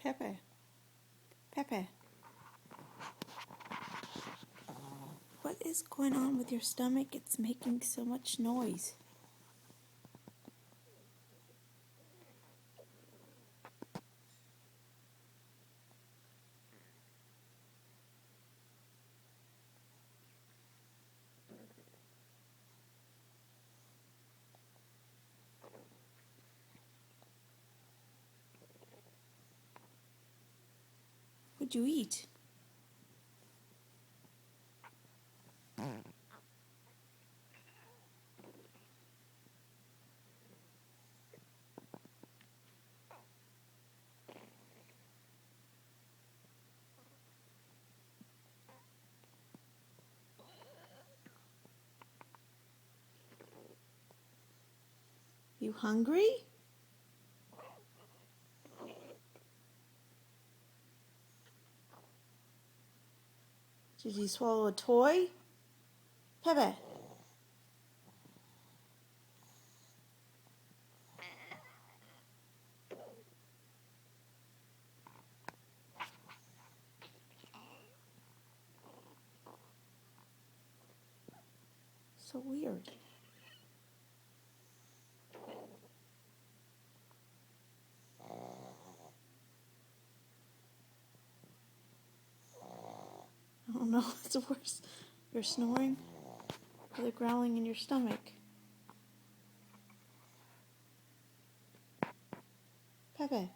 Pepe, Pepe, what is going on with your stomach? It's making so much noise. What'd you eat? You hungry? Did you swallow a toy? Pepe. So weird. I don't know what's worse. You're snoring or the growling in your stomach. Pepe.